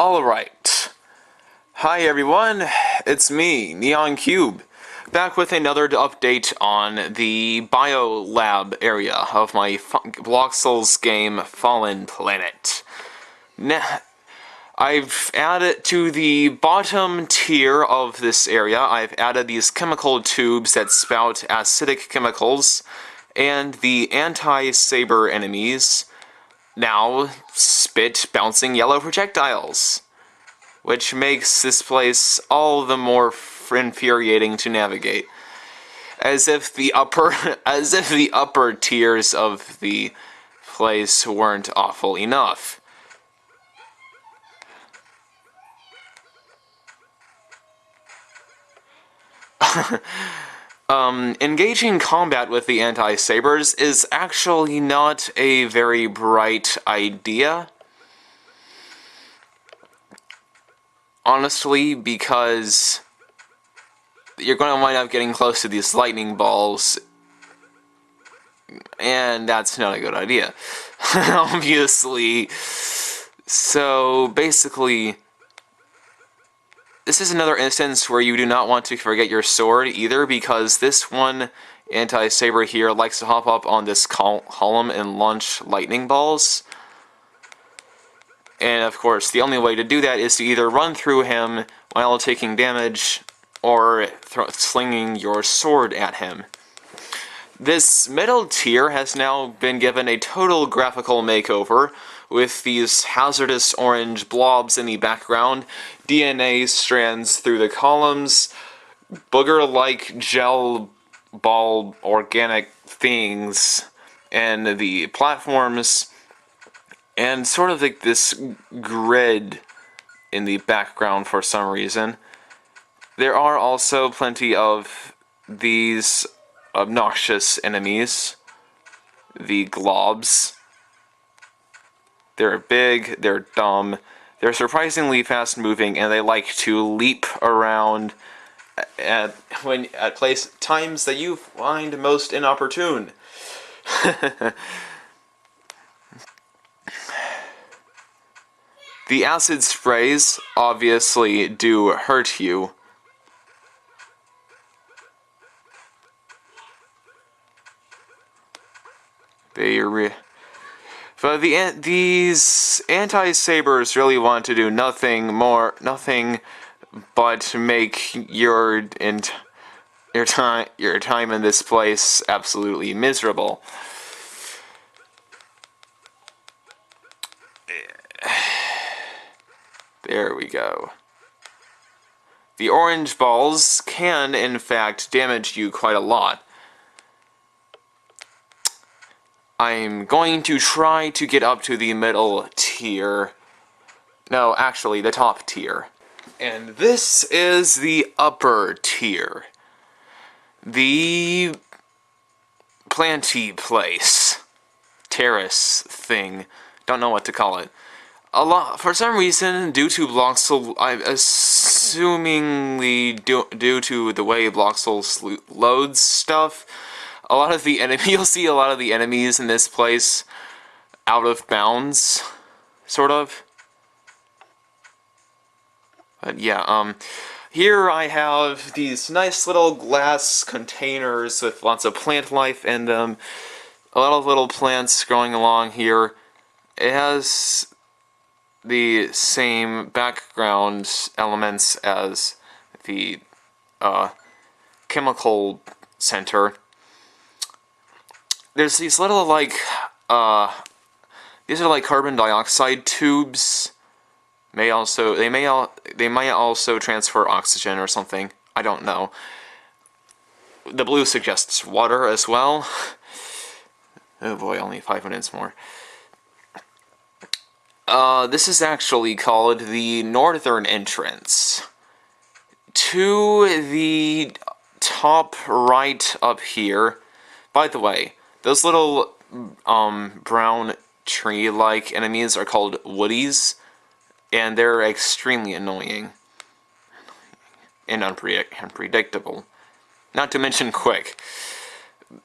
Alright. Hi everyone, it's me, Neon Cube, back with another update on the Biolab area of my Bloxels game Fallen Planet. Now, I've added to the bottom tier of this area, I've added these chemical tubes that spout acidic chemicals, and the anti-saber enemies now spit bouncing yellow projectiles, which makes this place all the more infuriating to navigate. As if the upper tiers of the place weren't awful enough. Engaging combat with the anti-sabers is actually not a very bright idea. Honestly, because you're going to wind up getting close to these lightning balls, and that's not a good idea, obviously. So, basically, this is another instance where you do not want to forget your sword either, because this one anti-saber here likes to hop up on this column and launch lightning balls. And of course, the only way to do that is to either run through him while taking damage, or slinging your sword at him. This middle tier has now been given a total graphical makeover, with these hazardous orange blobs in the background, DNA strands through the columns, booger-like gel ball organic things, and the platforms, and sort of like this grid in the background for some reason. There are also plenty of these obnoxious enemies, the globs. They're big, they're dumb, they're surprisingly fast moving, and they like to leap around at times that you find most inopportune. The acid sprays obviously do hurt you. But these anti-sabers really want to do nothing but make your time in this place absolutely miserable. There we go. The orange balls can, in fact, damage you quite a lot. I'm going to try to get up to the middle tier. No, actually, the top tier. And this is the upper tier. The planty place. Terrace thing. Don't know what to call it. For some reason, due to Bloxel, I'm assumingly due to the way Bloxel loads stuff, you'll see a lot of the enemies in this place out of bounds, sort of. But yeah, here I have these nice little glass containers with lots of plant life in them. A lot of little plants growing along here. It has the same background elements as the chemical center. There's these little these are like carbon dioxide tubes. They might also transfer oxygen or something. I don't know. The blue suggests water as well. Oh boy, only 5 minutes more. This is actually called the northern entrance. To the top right up here. By the way, those little brown tree-like enemies are called woodies, and they're extremely annoying and unpredictable. Not to mention quick.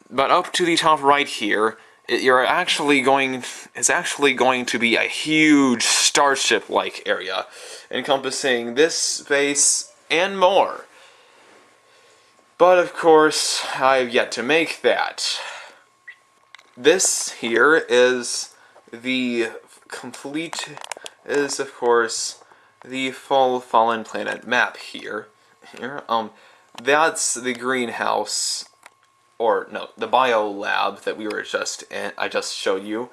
But up to the top right here, it's actually going to be a huge starship-like area, encompassing this space and more. But of course, I've yet to make that. This here is the complete, is of course the full Fallen Planet map here. That's the greenhouse, or no, the bio lab that we were just in, I just showed you.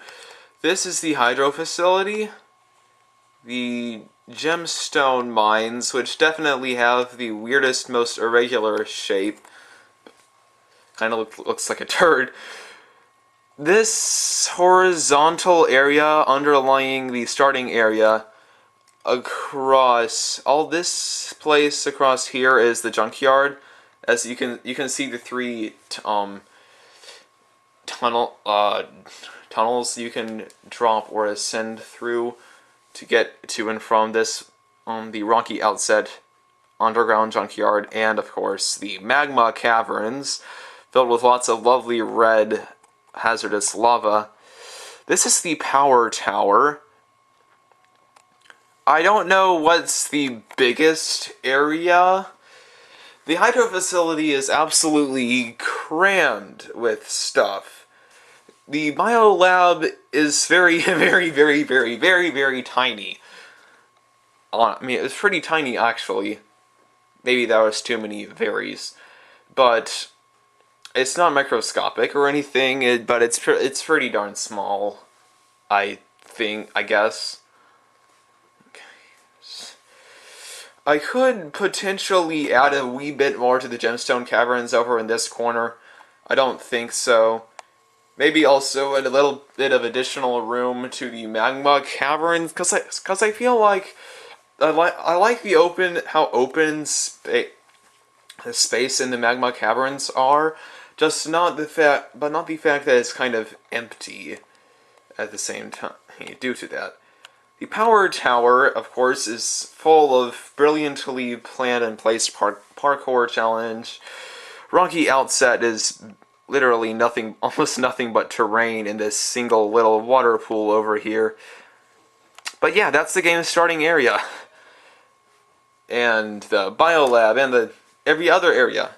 This is the hydro facility, the gemstone mines, which definitely have the weirdest, most irregular shape. Kind of looks like a turd. This horizontal area underlying the starting area, across all this place across here is the junkyard. As you can see the three tunnels you can drop or ascend through to get to and from this the Rocky Outset underground junkyard, and of course the magma caverns filled with lots of lovely red hazardous lava. This is the power tower. I don't know what's the biggest area. The hydro facility is absolutely crammed with stuff. The biolab is very, very, very, very, very, very tiny. I mean, it's pretty tiny, actually. Maybe that was too many varies. But it's not microscopic or anything, but it's pretty darn small, I guess. I could potentially add a wee bit more to the gemstone caverns over in this corner. I don't think so. Maybe also a little bit of additional room to the magma caverns, because I feel like I like the how open the space in the magma caverns are. Just not the fact that it's kind of empty at the same time due to that. The power tower, of course, is full of brilliantly planned and placed parkour challenge. Rocky Outset is literally almost nothing but terrain in this single little water pool over here. But yeah, that's the game's starting area. And the biolab and every other area.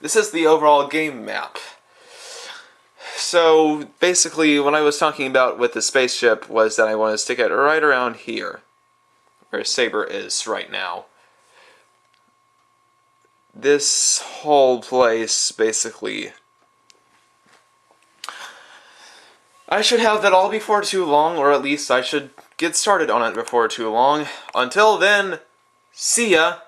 This is the overall game map. So, basically, what I was talking about with the spaceship was that I want to stick it right around here, where Saber is right now. This whole place, basically. I should have that all before too long, or at least I should get started on it before too long. Until then, see ya!